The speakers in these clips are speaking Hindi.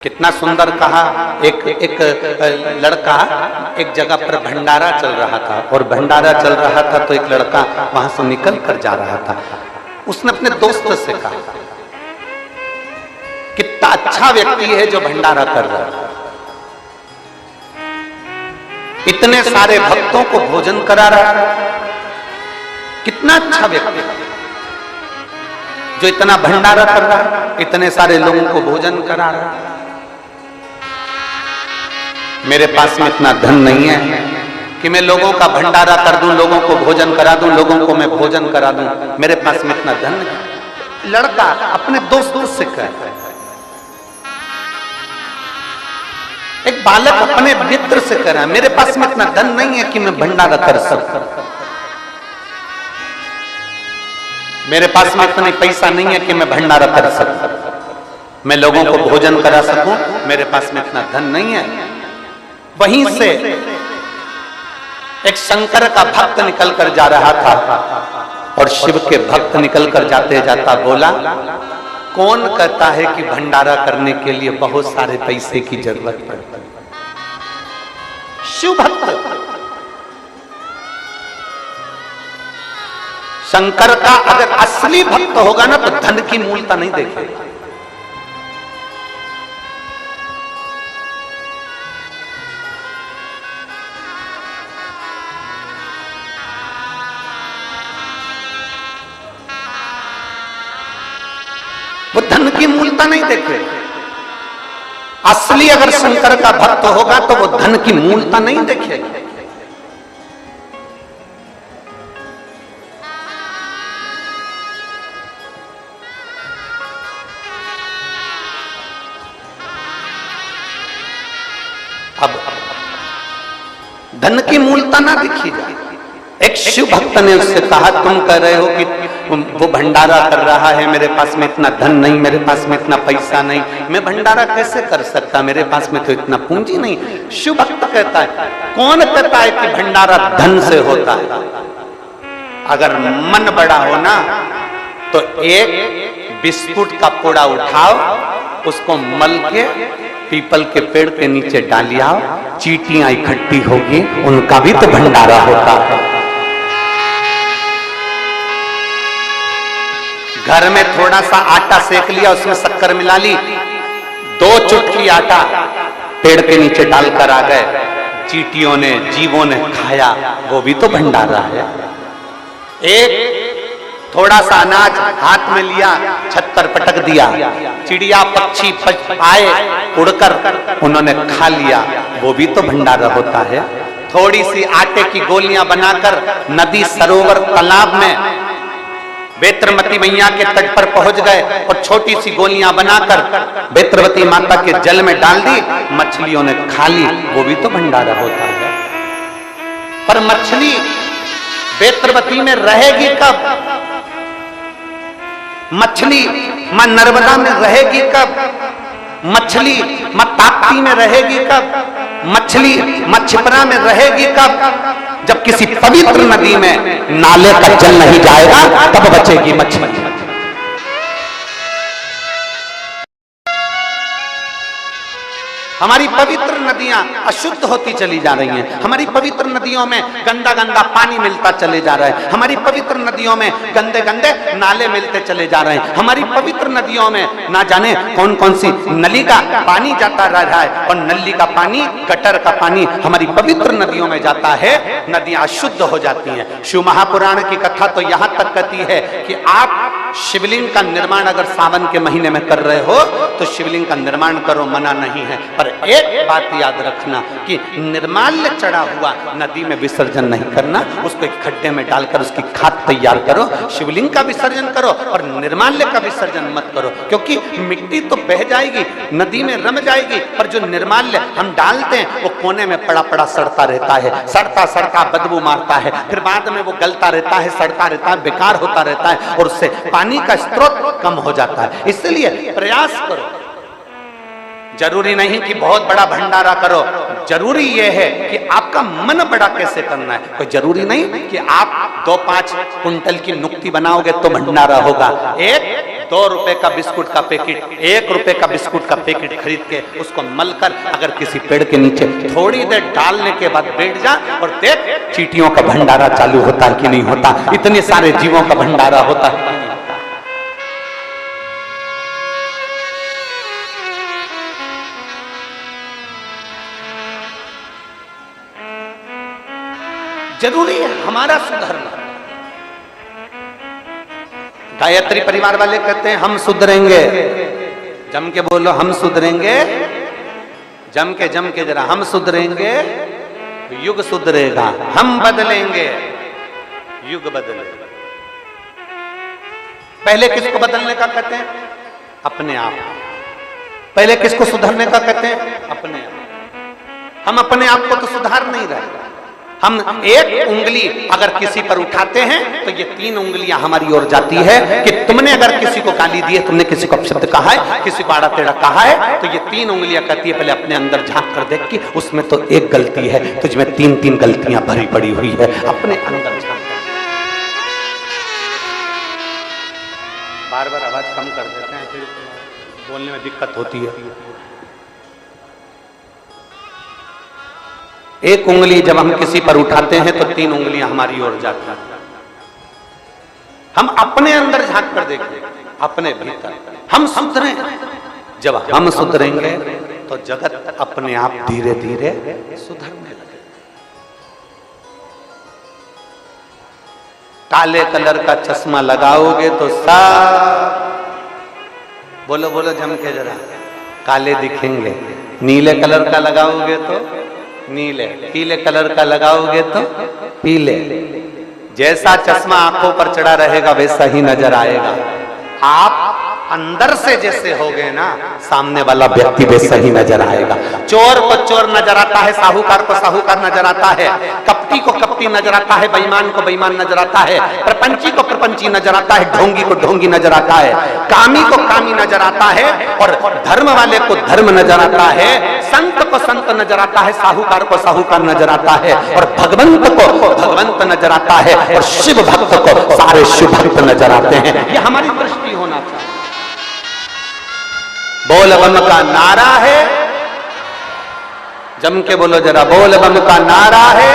कितना सुंदर कहा। एक लड़का एक जगह पर भंडारा चल रहा था और भंडारा चल रहा था तो एक लड़का वहां से निकल कर जा रहा था। उसने अपने दोस्त से कहा, कितना अच्छा व्यक्ति है जो भंडारा कर रहा है, इतने सारे भक्तों को भोजन करा रहा है, कितना अच्छा व्यक्ति जो इतना भंडारा कर रहा है, इतने सारे लोगों को भोजन करा रहा है। मेरे पास में इतना धन नहीं है कि मैं लोगों का भंडारा कर दूं, लोगों को भोजन करा दूं, लोगों को मैं भोजन करा दूं, मेरे पास में इतना धन नहीं। लड़का अपने दोस्तों से कह, एक बालक अपने मित्र से कह रहा है, मेरे पास में इतना धन नहीं है कि मैं भंडारा कर सकूं, मेरे पास में इतना पैसा नहीं है कि मैं भंडारा कर सकूं, मैं लोगों को भोजन करा सकूं, मेरे पास में इतना धन नहीं है। वहीं से एक शंकर का भक्त निकलकर जा रहा था और शिव के भक्त निकलकर जाते जाता बोला, कौन कहता है कि भंडारा करने के लिए बहुत सारे पैसे की जरूरत पड़ती है? शिव भक्त शंकर का अगर असली भक्त होगा ना तो धन की मूलता नहीं देखेगा। वो धन की मूलता नहीं देखे। असली अगर शंकर का भक्त होगा तो वो धन की मूलता नहीं देखेगा। अब धन की मूलता ना देखी जाए। एक शिव भक्त ने उससे कहा, तुम कह रहे हो कि वो भंडारा कर रहा है, मेरे पास में इतना धन नहीं, मेरे पास में इतना पैसा नहीं, मैं भंडारा कैसे कर सकता, मेरे पास में तो इतना पूंजी नहीं। शिव भक्त कहता है, कौन कहता है कि भंडारा धन से होता है? अगर मन बड़ा हो ना तो एक बिस्कुट का पोड़ा उठाओ, उसको मल के पीपल के पेड़ के नीचे डालिया, चींटियां इकट्ठी होगी, उनका भी तो भंडारा होता है। घर में थोड़ा सा आटा सेक लिया, उसमें शक्कर मिला ली, 2 चुटकी आटा पेड़ के नीचे डालकर आ गए, चींटियों ने, जीवों ने खाया, वो भी तो भंडारा है। एक थोड़ा सा अनाज हाथ में लिया, छत पर पटक दिया, चिड़िया पक्षी आए उड़कर, उन्होंने खा लिया, वो भी तो भंडारा होता है। थोड़ी सी आटे की गोलियां बनाकर नदी, सरोवर, तालाब में बेत्रवती मैया के तट पर पहुंच गए और छोटी सी गोलियां बनाकर बेत्रवती माता के जल में डाल दी, मछलियों ने खा ली, वो भी तो भंडारा होता है। पर मछली बेत्रवती में रहेगी कब? मछली मां नर्मदा में रहेगी कब? मछली मां ताप्ती में रहेगी कब? मछली मां छिपरा में रहेगी कब? जब किसी पवित्र नदी में नाले का जल नहीं जाएगा तब बचेगी मछली। हमारी पवित्र नदियां अशुद्ध होती चली जा रही हैं, हमारी पवित्र नदियों में गंदा गंदा पानी मिलता चले जा रहा है, हमारी पवित्र नदियों में गंदे गंदे नाले मिलते चले जा रहे हैं, हमारी पवित्र नदियों में ना जाने कौन कौन सी नली का पानी जाता रहा है और नली का पानी, गटर का पानी हमारी पवित्र नदियों में जाता है, नदियां अशुद्ध हो जाती हैं। शिव महापुराण की कथा तो यहां तक कहती है कि आप शिवलिंग का निर्माण अगर सावन के महीने में कर रहे हो तो शिवलिंग का निर्माण करो, मना नहीं है, पर एक बात याद रखना कि निर्माल्य चढ़ा हुआ नदी में विसर्जन नहीं करना, उसको एक खड्डे में डालकर उसकी खाद तैयार करो, शिवलिंग का विसर्जन करो और निर्माल्य का विसर्जन मत करो, क्योंकि मिट्टी तो बह जाएगी, नदी में रम जाएगी, पर जो निर्माल्य हम डालते हैं वो कोने में पड़ा पड़ा सड़ता रहता है, सड़ता सड़ता बदबू मारता है, फिर बाद में वो गलता रहता है, सड़ता रहता है, बेकार होता रहता है और उससे पानी का स्रोत कम हो जाता है। इसलिए प्रयास करो, जरूरी नहीं कि बहुत बड़ा भंडारा करो, जरूरी यह है कि आपका मन बड़ा कैसे करना है। कोई जरूरी नहीं कि आप 2-5 कुंटल की नुक्ति बनाओगे तो भंडारा होगा। 1 2 रुपए का बिस्कुट का पैकेट, 1 रुपए का बिस्कुट का पैकेट खरीद के उसको मलकर अगर किसी पेड़ के नीचे थोड़ी देर डालने के बाद बैठ जा और देख चींटियों का भंडारा चालू होता है कि नहीं होता, इतने सारे जीवों का भंडारा होता है। जरूरी है हमारा सुधरना। गायत्री परिवार वाले कहते हैं हम सुधरेंगे, जम के बोलो हम सुधरेंगे, जम के जरा हम सुधरेंगे, युग सुधरेगा, हम बदलेंगे, युग बदलेगा। पहले किसको बदलने का कहते हैं? अपने आप। पहले किसको सुधरने का कहते हैं? अपने आप। हम अपने आप को तो सुधार नहीं रहे। हम एक उंगली अगर किसी पर उठाते हैं तो ये 3 उंगलियां हमारी ओर जाती है कि तुमने अगर किसी को गाली दी है, तुमने किसी को अपशब्द कहा है, किसी को आड़ा टेढ़ा कहा है, तो ये 3 उंगलियां कहती है पहले अपने अंदर झांक कर देख कि उसमें तो एक गलती है, तुझमें 3-3 गलतियां भरी पड़ी हुई है, अपने अंदर झांक। बार बार आवाज कम कर देते हैं, फिर बोलने में दिक्कत होती है। एक उंगली जब हम किसी पर उठाते हैं तो 3 उंगलियां हमारी ओर जाती हैं। हम अपने अंदर झांक कर देखें, अपने भीतर हम सुधरें। जब हम सुधरेंगे तो जगत अपने आप धीरे धीरे सुधरने लगे। काले कलर का चश्मा लगाओगे तो सब बोलो बोलो जम के जरा काले दिखेंगे। नीले कलर का लगाओगे तो नीले, पीले कलर का लगाओगे तो पीले। जैसा चश्मा आंखों पर चढ़ा रहेगा वैसा ही नजर आएगा। आप अंदर से जैसे हो गए ना, सामने वाला व्यक्ति वैसा ही नजर आएगा। चोर को चोर नजर आता है, साहूकार को साहूकार नजर आता है, कपटी को कपटी नजर आता है, बेईमान को बेईमान नजर आता है, प्रपंची को प्रपंची नजर आता है, ढोंगी को ढोंगी नजर आता है, कामी को कामी नजर आता है, और धर्म वाले को धर्म नजर आता है, संत को संत नजर आता है, साहूकार को साहूकार नजर आता है, और भगवंत को भगवंत नजर आता है, और शिव भक्त को सारे शिव भक्त नजर आते हैं। ये हमारी दृष्टि होना चाहिए। बोल बम का नारा है, जम के बोलो जरा, बोल बम का नारा है।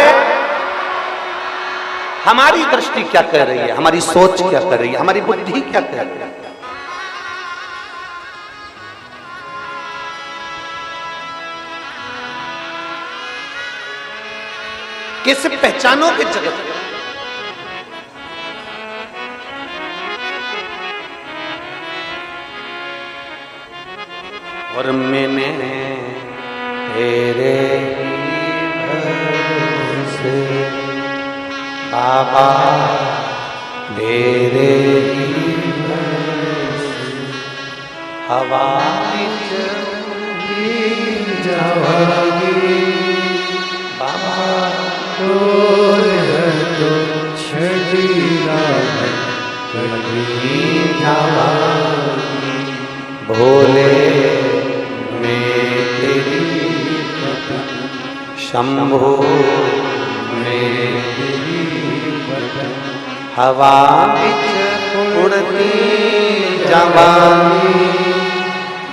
हमारी दृष्टि क्या कह रही है, हमारी सोच क्या कर रही है, हमारी बुद्धि क्या कह रही है। कैसे पहचानोगे जगत को? और मैंने तेरे भरोसे बाबा, तेरे भरोसे हवा जावागी बाबा, तो छड़ीला भोले शंभो में हवा उड़ती जवानी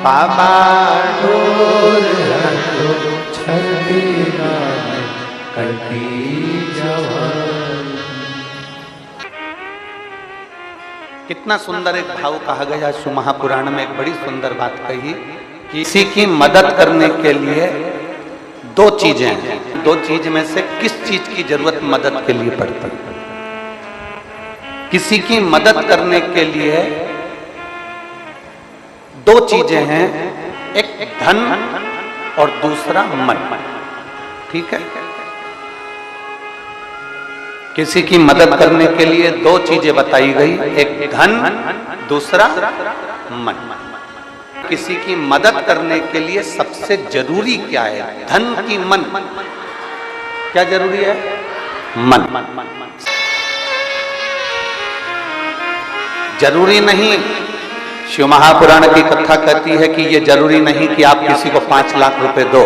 बाबा डोर करती जवानी। कितना सुंदर एक भाव कहा गया शिव महापुराण में। एक बड़ी सुंदर बात कही, किसी की मदद करने के लिए 2 चीजें हैं। 2 चीज में से किस चीज की जरूरत मदद के लिए पड़ती है? किसी की मदद करने के लिए 2 चीजें हैं, एक धन और दूसरा मन। ठीक है, किसी की मदद करने के लिए 2 चीजें बताई गई, एक धन, दूसरा मन। किसी की मदद करने के लिए सबसे जरूरी क्या है, धन की मन? क्या जरूरी है? मन। जरूरी नहीं, शिव महापुराण की कथा कहती है कि ये जरूरी नहीं कि आप किसी को 5 लाख रुपए दो,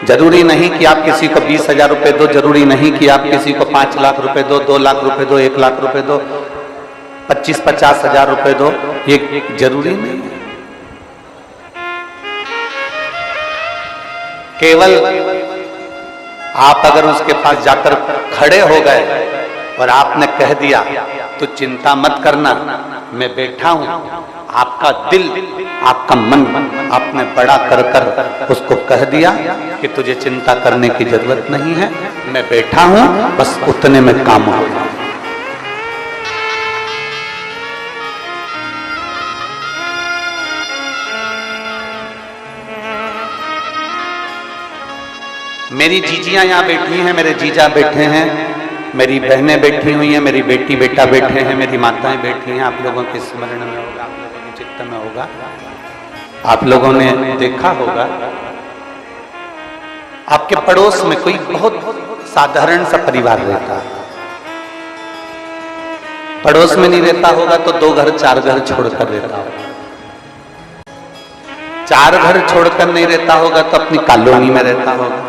जरूरी नहीं कि आप किसी को 20,000 रुपए दो, जरूरी नहीं कि आप किसी को 5 लाख रुपए दो, 2 लाख रुपए दो, 1 लाख रुपए दो। 25-50 हजार रुपए दो, ये जरूरी नहीं है। केवल आप अगर उसके पास जाकर खड़े हो गए और आपने कह दिया तो चिंता मत करना, मैं बैठा हूं, आपका दिल, आपका मन आपने बड़ा कर कर उसको कह दिया कि तुझे चिंता करने की जरूरत नहीं है, मैं बैठा हूं, बस उतने में काम होगा। मेरी जीजियां यहाँ बैठी हैं, मेरे जीजा बैठे हैं, मेरी बहनें बैठी हुई हैं, मेरी बेटी बेटा बैठे हैं, मेरी माताएं बैठी हैं। आप लोगों के स्मरण में होगा, आप लोगों के चित्त में होगा, आप लोगों ने देखा होगा, आपके पड़ोस में कोई बहुत साधारण सा परिवार रहता है। पड़ोस में नहीं रहता होगा तो 2 घर 4 घर छोड़कर रहता होगा, 4 घर छोड़कर नहीं रहता होगा तो अपनी कॉलोनी में रहता होगा,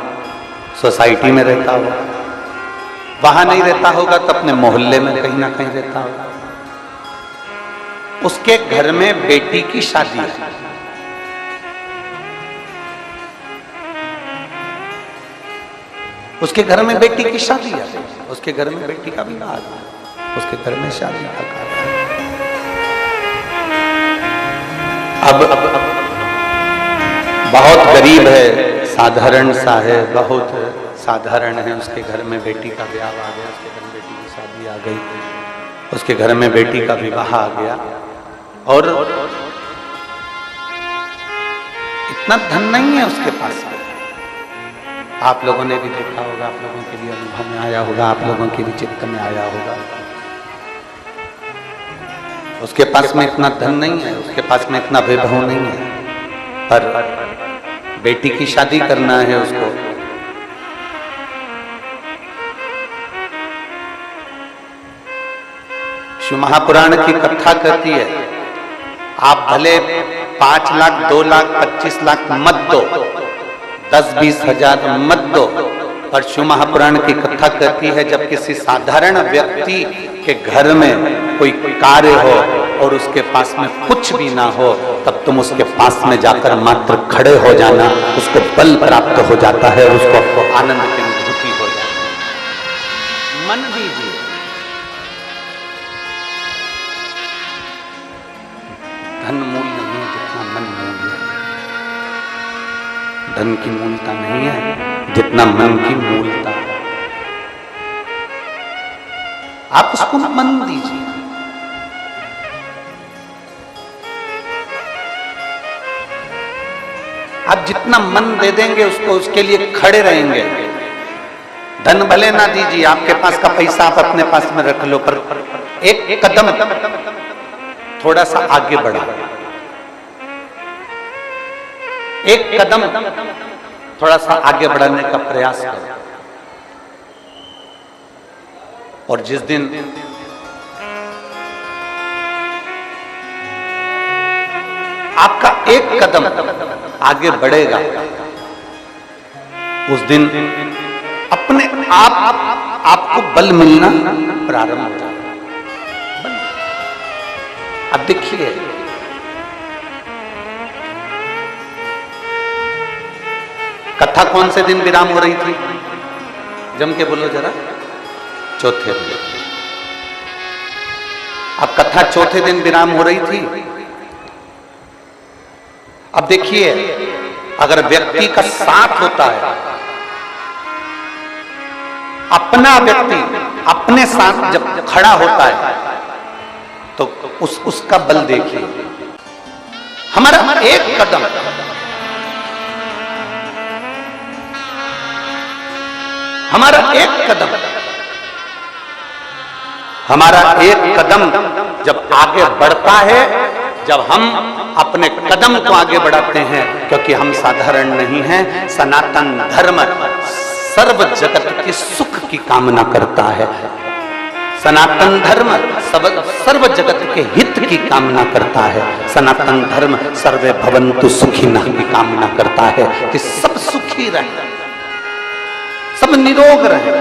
सोसाइटी में रहता होगा, वहां नहीं रहता होगा तो अपने मोहल्ले में कहीं ना कहीं रहता होगा। उसके घर में बेटी की शादी है, उसके घर में बेटी की शादी है, उसके घर में बेटी का विवाह है, उसके घर में शादी का कार्य है। अब बहुत गरीब है, साधारण सा है, बहुत साधारण है, उसके घर में बेटी का ब्याह आ गया, उसके घर में बेटी की शादी आ गई, उसके घर में बेटी का विवाह आ गया, और इतना धन नहीं है उसके पास। आप लोगों ने भी देखा होगा, आप लोगों के भी अनुभव में आया होगा, आप लोगों के भी चित्त में आया होगा, उसके पास में इतना धन नहीं है, उसके पास में इतना वैभव नहीं है, पर बेटी की शादी करना है उसको। शिव महापुराण की कथा कहती है, आप भले 5 लाख 2 लाख 25 लाख मत दो, 10-20 हजार मत दो, पर शिव महापुराण की कथा कहती है जब किसी साधारण व्यक्ति के घर में कोई कार्य हो और उसके पास में कुछ भी ना हो, तब तुम उसके पास में जाकर मात्र खड़े हो जाना, उसको बल प्राप्त हो जाता है, उसको आनंद की अनुभूति हो जाती है। मन दीजिए, धन मूल नहीं है जितना मन मूल है, धन की मूलता नहीं है जितना मन की मूलता है। आप उसको मन दीजिए, आप जितना मन दे देंगे उसको, उसके लिए खड़े रहेंगे। धन भले ना दीजिए, आपके पास का पैसा आप अपने पास में रख लो, पर एक कदम थोड़ा सा आगे बढ़ा, एक कदम थोड़ा सा आगे बढ़ाने का प्रयास करो। और जिस दिन आपका एक कदम आगे बढ़ेगा, उस दिन अपने आप आपको बल मिलना प्रारंभ हो जाएगा। अब देखिए, कथा कौन से दिन विराम हो रही थी? जम के बोलो जरा। चौथे दिन। अब कथा चौथे दिन विराम हो रही थी। अब देखिए, अगर व्यक्ति का साथ होता है, अपना व्यक्ति अपने साथ जब खड़ा होता है, तो उसका बल देखिए। हमारा एक कदम, हमारा एक कदम जब आगे बढ़ता है, जब हम अपने कदम को आगे बढ़ाते हैं, क्योंकि हम साधारण नहीं हैं। सनातन धर्म सर्व जगत के सुख की कामना करता है। सनातन धर्म सर्व जगत के हित की कामना करता है। सनातन धर्म सर्वे भवन्तु सुखिनः की कामना करता है कि सब सुखी रहे, सब निरोग रहे।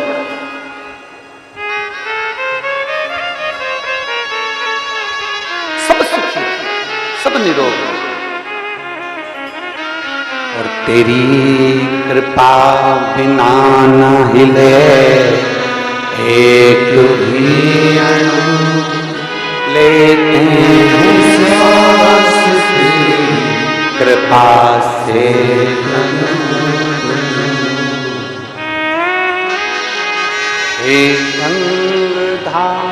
निरोग है। और तेरी कृपा बिना न हिले एक भी अणु, लेते हैं सांस तेरी कृपा से। हे गंगाधार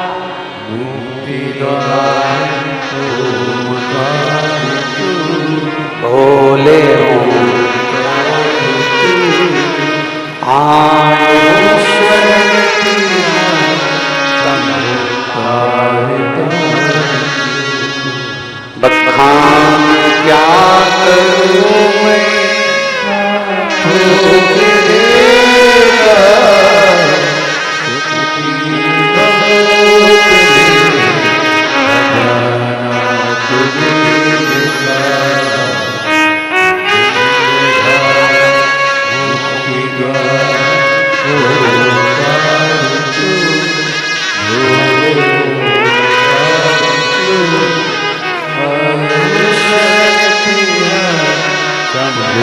भोले बखान क्या करूं मैं,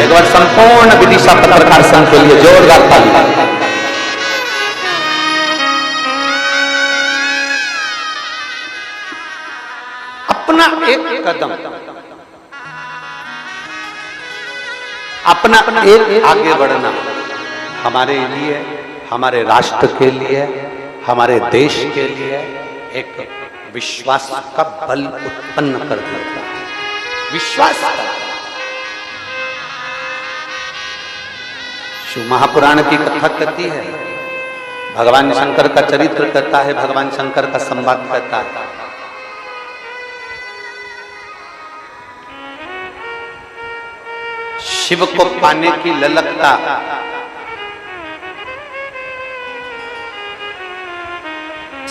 एक बार संपूर्ण विदिशा पत्रकार संघ के लिए जोरदार ताली। अपना एक कदम, अपना एक आगे बढ़ना हमारे लिए, हमारे राष्ट्र के लिए, हमारे देश के लिए एक विश्वास का बल उत्पन्न कर देता है। विश्वास का शिव महापुराण की कथा कहती है, भगवान शंकर का चरित्र कहता है, भगवान शंकर का संवाद कहता है। शिव को पाने की ललकता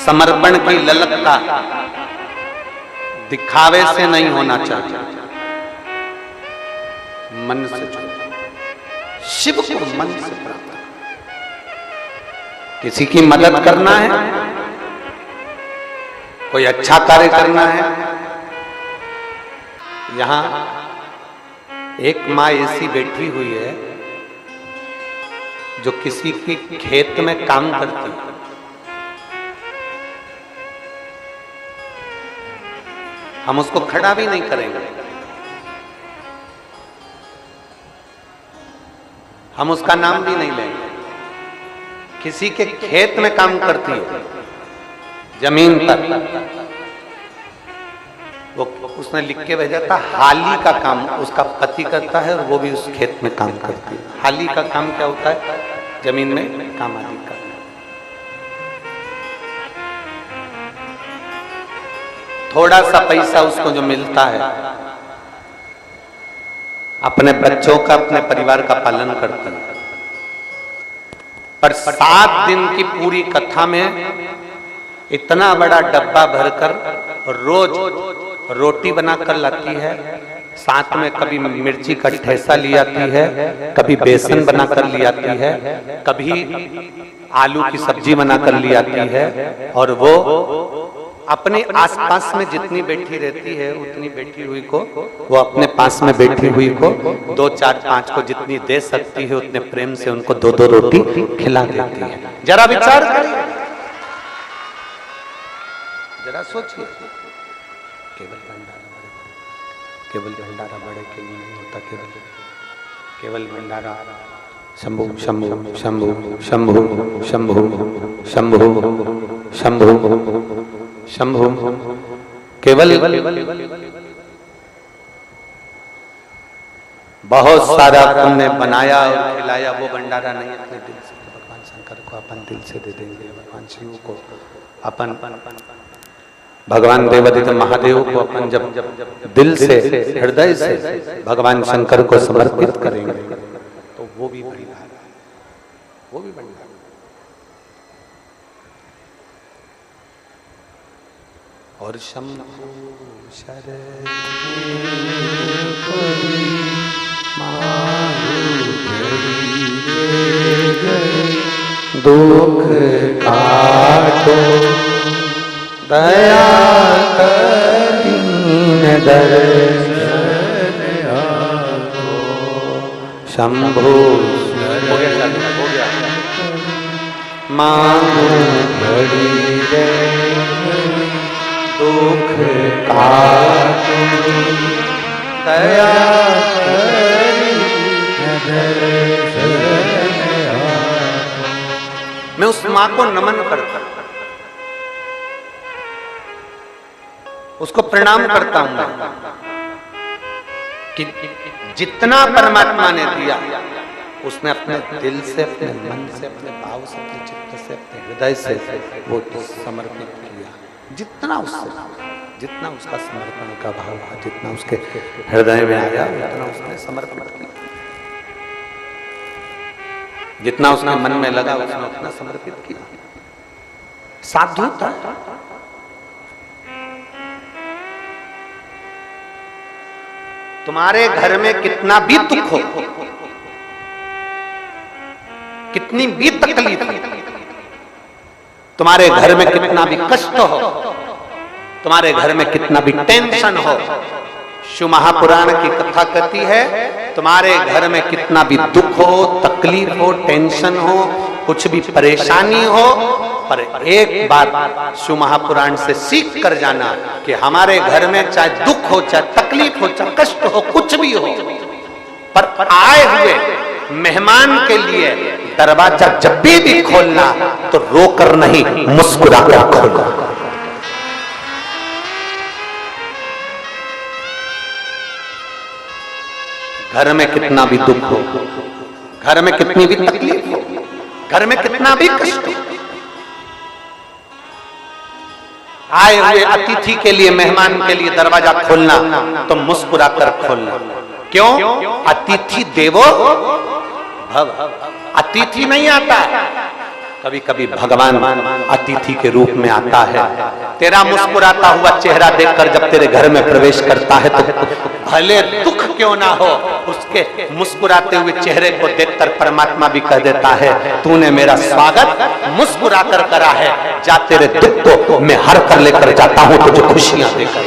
समर्पण की ललकता दिखावे से नहीं होना चाहिए, मन से। शिव को मन से प्राप्त, किसी की मदद करना है, कोई अच्छा कार्य करना है। यहां एक माँ ऐसी बैठी हुई है जो किसी की खेत में काम करती है। हम उसको खड़ा भी नहीं करेंगे, हम उसका नाम भी नहीं लेंगे। किसी के खेत में काम करती है, जमीन पर। वो उसने लिख के भेजा था, हाली का काम उसका पति करता है और वो भी उस खेत में काम करती है। हाली का काम क्या होता है? जमीन में काम आदि करना। थोड़ा सा पैसा उसको जो मिलता है, अपने बच्चों का, अपने परिवार का पालन करता है। पर 7 दिन की पूरी कथा में इतना बड़ा डब्बा भरकर रोज रोटी बनाकर लाती है, साथ में कभी मिर्ची का ठेसा ले आती है, कभी बेसन बनाकर ले आती है, कभी आलू की सब्जी बनाकर ले आती है। और वो अपने आसपास में जितनी बैठी रहती है उतनी बैठी हुई को, वो अपने पास में बैठी हुई को 2, 4, 5 को जितनी दे सकती है उतने प्रेम से उनको 2-2 रोटी खिला देती है। जरा विचार करिए, जरा सोचिए। केवल भंडारा बड़े के लिए नहीं होता, केवल भंडारा शंभु शंभु शंभु शंभु शंभु शंभु शंभु शंभु केवल बहुत सारा तुमने बनाया और खिलाया, वो भंडारा नहीं। अपने दिल से भगवान शंकर को अपन दिल से दे देंगे, भगवान शिव को अपन, भगवान देवादित्य महादेव को अपन जब दिल से, हृदय से भगवान शंकर को समर्पित करेंगे तो वो भी भंडारा, वो भी भंडारा। और शंभु शरण दुख काटो दया कर दीन दर्शन शंभो हो गया मांगू घड़ी रे दुख काटू दया मैं उस मां को नमन करता, उसको प्रणाम करता हूं कि जितना परमात्मा ने दिया उसने अपने दिल से, अपने मन से, अपने भाव से, अपने चित्त से, अपने हृदय से वो समर्पित किया। जितना उसका समर्पण का भाव था, जितना उसके हृदय में आया उतना उसने समर्पण किया, जितना उसके मन में लगा उसने उतना समर्पित किया। साधु था। तुम्हारे घर में कितना भी दुख हो, कितनी भी तकलीफ, तुम्हारे घर में कितना भी कष्ट हो, तुम्हारे घर में कितना भी टेंशन हो, शिव महापुराण की कथा कहती है तुम्हारे घर में कितना भी दुख हो, तकलीफ हो, टेंशन हो, कुछ भी परेशानी हो, पर एक बात शिव महापुराण से सीख कर जाना कि हमारे घर में चाहे दुख हो, चाहे तकलीफ हो, चाहे कष्ट हो, कुछ भी हो, पर आए हुए मेहमान के लिए दरवाजा जब भी खोलना तो रोकर नहीं, मुस्कुरा कर खोलना। घर में कितना भी दुख हो, घर में कितनी भी तकलीफ हो, घर में कितना भी कष्ट हो, आए हुए अतिथि के लिए, मेहमान के लिए दरवाजा खोलना तो मुस्कुरा कर खोलना। क्यों? अतिथि देवो भव। अतिथि नहीं आता, कभी कभी भगवान अतिथि के रूप में आता है। तेरा मुस्कुराता हुआ चेहरा देखकर जब तेरे घर में प्रवेश करता है तो भले दुख क्यों ना हो, उसके मुस्कुराते हुए चेहरे को देखकर परमात्मा भी कह देता है तूने मेरा स्वागत मुस्कुरा कर करा है, जा तेरे दुख को मैं हर कर लेकर जाता हूं तुझे खुशियां देकर।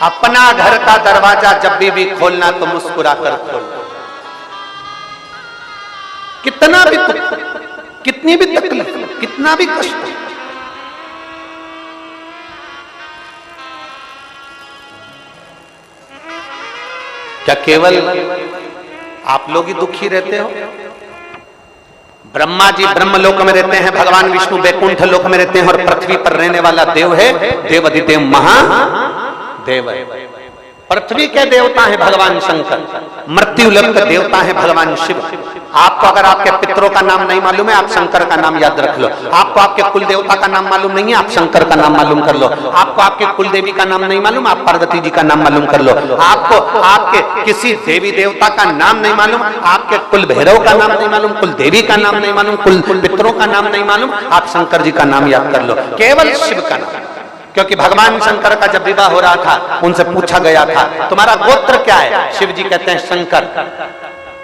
अपना घर का दरवाजा जब भी खोलना तो मुस्कुरा कर खोलना। कितना भी दुख, कितनी भी तकलीफ, कितना भी कष्ट, क्या केवल आप लोग ही दुखी रहते हो? ब्रह्मा जी ब्रह्मलोक में रहते हैं, भगवान विष्णु वैकुंठ लोक में रहते हैं, और पृथ्वी पर रहने वाला देव है देवाधिदेव महादेव। पृथ्वी के देवता है भगवान शंकर, मृत्यु लोक के देवता है भगवान शिव। आपको अगर आपके पितरों का नाम नहीं मालूम है, आप शंकर का नाम याद रख लो। आपको आपके कुल देवता का नाम मालूम नहीं है, आप शंकर का नाम मालूम कर लो। आपको आपके कुल देवी का नाम नहीं मालूम, आप पार्वती जी का नाम मालूम कर लो। आपको आपके किसी देवी देवता का नाम नहीं मालूम, आपके कुल भैरव का नाम नहीं मालूम, कुल देवी का नाम नहीं मालूम, कुल पितरों का नाम नहीं मालूम, आप शंकर जी का नाम याद कर लो, केवल शिव का नाम। क्योंकि भगवान शंकर का जब विवाह हो रहा था उनसे पूछा गया था तुम्हारा गोत्र क्या है? शिव जी कहते हैं शंकर।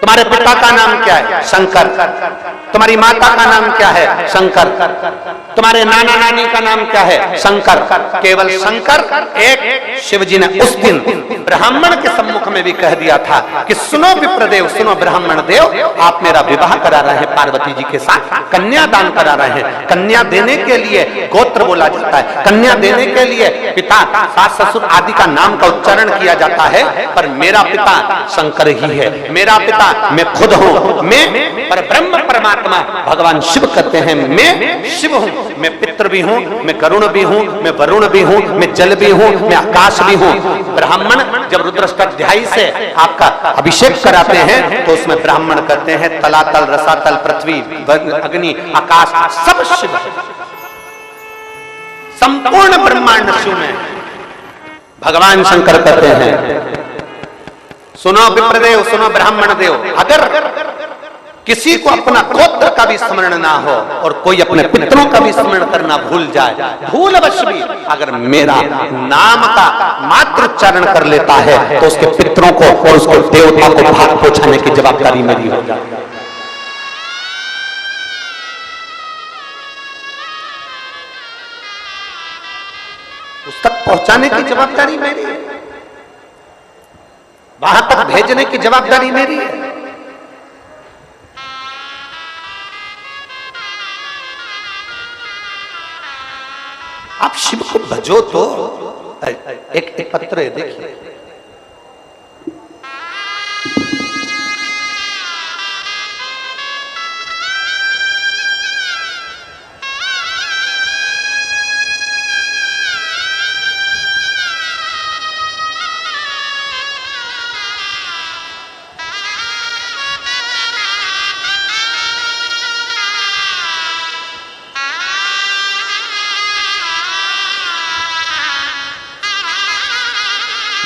तुम्हारे पिता का नाम क्या है? शंकर। तुम्हारी माता का नाम क्या है? शंकर। तुम्हारे नाना नानी का नाम क्या है? शंकर। केवल शंकर। एक शिव जी ने उस दिन ब्राह्मण के सम्मुख में भी कह दिया था कि सुनो विप्रदेव, सुनो ब्राह्मण देव, आप मेरा विवाह करा रहे हैं पार्वती जी के साथ, कन्या दान करा रहे हैं। कन्या देने के लिए गोत्र बोला जाता है, कन्या देने के लिए पिता, सास, ससुर आदि का नाम का उच्चारण किया जाता है, पर मेरा पिता शंकर ही है, मेरा पिता मैं खुद हूं, मैं पर ब्रह्म परमात्मा भगवान शिव कहते हैं मैं शिव हूं, मैं पितृ भी हूं, मैं गरुण भी हूं, मैं वरुण भी हूं, मैं जल भी हूं, मैं आकाश भी हूं। ब्राह्मण जब रुद्राष्टाध्यायी से आपका अभिषेक कराते हैं तो उसमें ब्राह्मण कहते हैं तलातल, रसातल, पृथ्वी, अग्नि, आकाश सब शिव है, संपूर्ण ब्रह्मांड शिव में। भगवान शंकर कहते हैं सुनो विप्रदेव, सुनो ब्राह्मण देव, अगर किसी को अपना गोत्र का भी स्मरण ना हो और कोई अपने पितरों का भी स्मरण करना भूल जाए, भूलवश भी अगर मेरा नाम का मात्र उच्चारण कर लेता है तो उसके पितरों को और उसके देवता को भाग पहुंचाने की जवाबदारी मेरी हो जाती है। उस तक पहुंचाने की जवाबदारी मेरी है। वहां तक भेजने की जवाबदारी मेरी है। आप शिव को भजो तो। एक पत्र है, देखिए।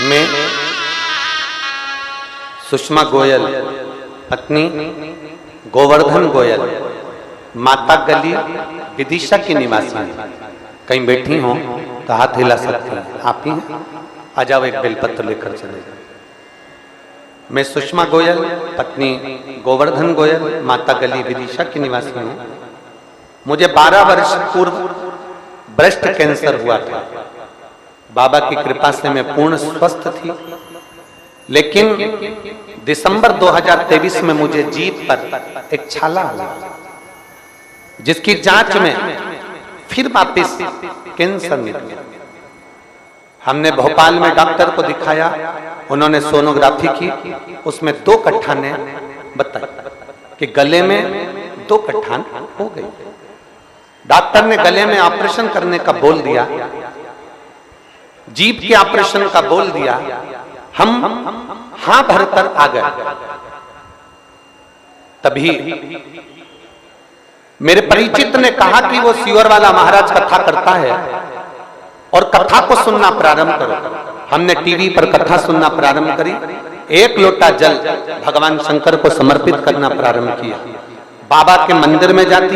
मैं सुषमा गोयल, पत्नी गोवर्धन गोयल, माता गली विदिशा की निवासी, कहीं बैठी हो तो हाथ हिला सकती हैं। आप ही हैं? आ जाओ, एक बेलपत्र लेकर चले जाओ। मैं सुषमा गोयल, पत्नी गोवर्धन गोयल, माता गली विदिशा की निवासी हूँ। मुझे 12 वर्ष पूर्व ब्रेस्ट कैंसर हुआ था। बाबा की कृपा से मैं पूर्ण स्वस्थ थी, लेकिन दिसंबर 2023 में मुझे जीभ पर एक छाला हुआ, जिसकी जांच में फिर वापस कैंसर निकला। हमने भोपाल में डॉक्टर को दिखाया, उन्होंने सोनोग्राफी की, उसमें 2 कट्ठान बताया कि गले में 2 कट्ठान हो गई। डॉक्टर ने गले में ऑपरेशन करने का बोल दिया, जीभ के ऑपरेशन का बोल दिया। हम हां भरकर आ गए। तभी मेरे परिचित ने कहा कि वो सीवर वाला महाराज कथा करता है और कथा को सुनना प्रारंभ करो। हमने टीवी पर कथा सुनना प्रारंभ करी। 1 लोटा जल भगवान शंकर को समर्पित करना प्रारंभ किया। बाबा के मंदिर में जाती,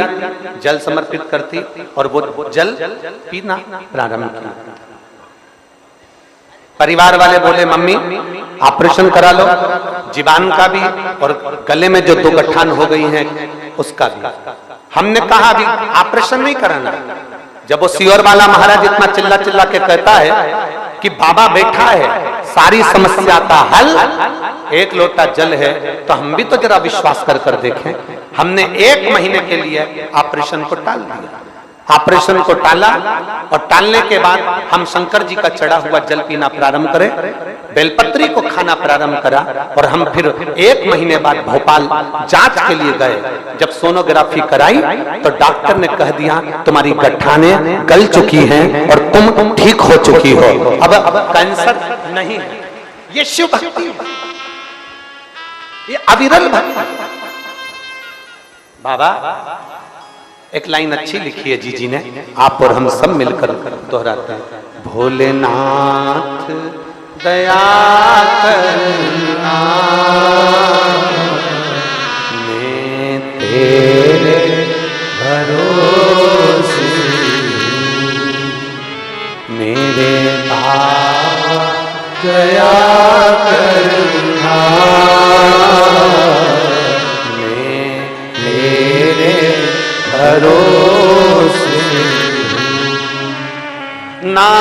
जल समर्पित करती और वो जल पीना प्रारंभ किया। परिवार वाले बोले, मम्मी ऑपरेशन करा लो, जीवान का भी और गले में जो 2 गठान हो गई हैं उसका भी। हमने कहा अभी ऑपरेशन नहीं कराना। जब वो सीवर वाला महाराज इतना चिल्ला चिल्ला के कहता है कि बाबा बैठा है, सारी समस्या का हल 1 लोटा जल है, तो हम भी तो जरा विश्वास कर देखें। हमने 1 महीने के लिए ऑपरेशन को टाल दिया। ऑपरेशन को टाला और टालने के बाद हम शंकर जी का चढ़ा हुआ जल पीना प्रारंभ करें, बेलपत्री को खाना प्रारंभ करा और हम फिर 1 महीने बाद भोपाल जांच के लिए गए। जब सोनोग्राफी कराई तो डॉक्टर ने कह दिया तुम्हारी गठानें गल चुकी हैं और तुम ठीक हो चुकी हो, अब कैंसर नहीं है। ये शिव भक्ति, ये अविरल भक्ति। बाबा एक लाइन अच्छी लिखी है जी ने, आप और हम सब मिलकर दोहराते हैं। भोलेनाथ दया करना, मैं तेरे भरोसे मेरे बाबा दया करना, मैं तेरे भरोसे ना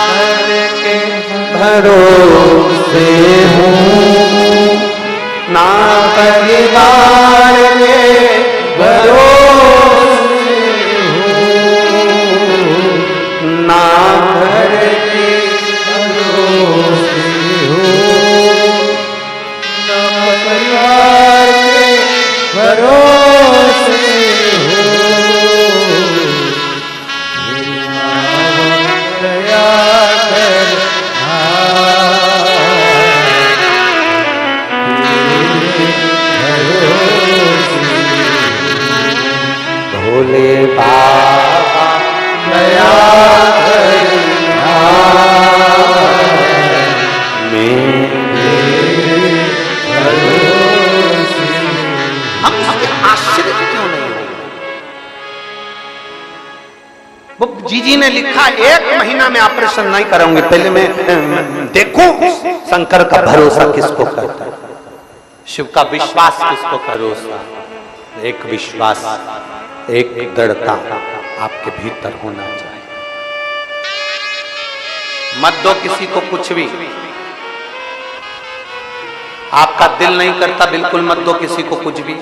घर के भरोसे हूँ, ना परिवार के भरोसे हूँ, ना घर के भरोसे हूँ, ना परिवार के भरोसे भोले बाबा दया करना, हम आश्चर्य क्यों नहीं हो? वो जीजी ने लिखा 1 महीना में ऑपरेशन नहीं कराऊंगी, पहले मैं देखूं शंकर का भरोसा किसको करता है, शिव का विश्वास किसको भरोसा। एक विश्वास, एक दृढ़ता आपके भीतर होना चाहिए। मत दो किसी को कुछ भी। आपका दिल नहीं करता, बिल्कुल मत दो किसी को कुछ भी,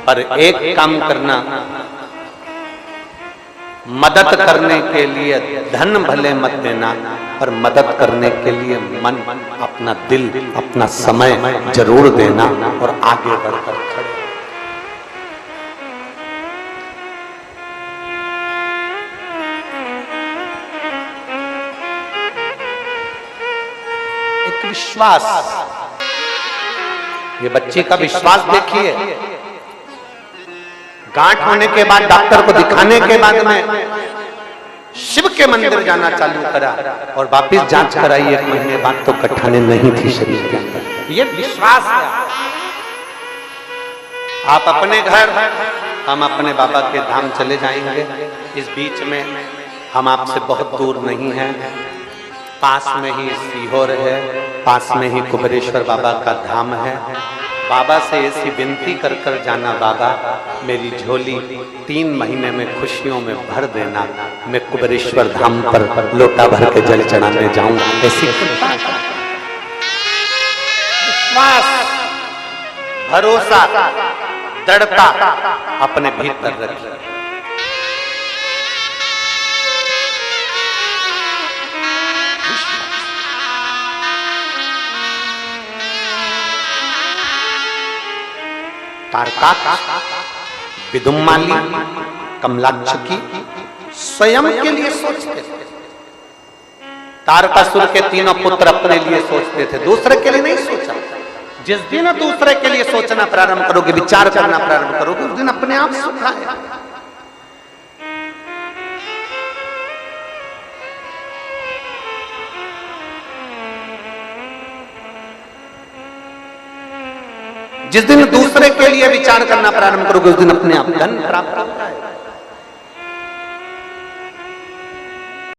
पर एक काम करना, मदद करने के लिए धन भले मत देना, पर मदद करने के लिए मन, अपना दिल, अपना समय जरूर देना और आगे बढ़कर खड़े। एक विश्वास, ये बच्ची का विश्वास देखिए, गांठ होने के बाद डॉक्टर को दिखाने के बाद में शिव के मंदिर जाना चालू करा और वापिस जांच कराई 1 महीने बाद, तो गठाने नहीं थी शरीर के अंदर। ये विश्वास है। आप अपने घर, हम अपने बाबा के धाम चले जाएंगे। इस बीच में हम आपसे बहुत दूर नहीं हैं, पास में ही सीहोर है, पास में ही कुबेरेश्वर बाबा का धाम है। बाबा से ऐसी विनती कर कर जाना, बाबा मेरी झोली 3 महीने में खुशियों में भर देना, मैं कुबेरेश्वर धाम पर लोटा भर के जल चढ़ाने जाऊं। ऐसी विश्वास, भरोसा, दृढ़ता अपने भीतर रखिए। तारका, विदुम्माली, कमलाक्ष की स्वयं के लिए सोचते थे। तारकासुर के 3 पुत्र अपने लिए सोचते थे, दूसरे के लिए नहीं सोचा। जिस दिन दूसरे के लिए सोचना प्रारंभ करोगे, विचार करना प्रारंभ करोगे, उस दिन अपने आप सुख आएगा। जिस दिन दूसरे के लिए विचार करना प्रारंभ करोगे, उस दिन अपने आप धन प्राप्त होता है।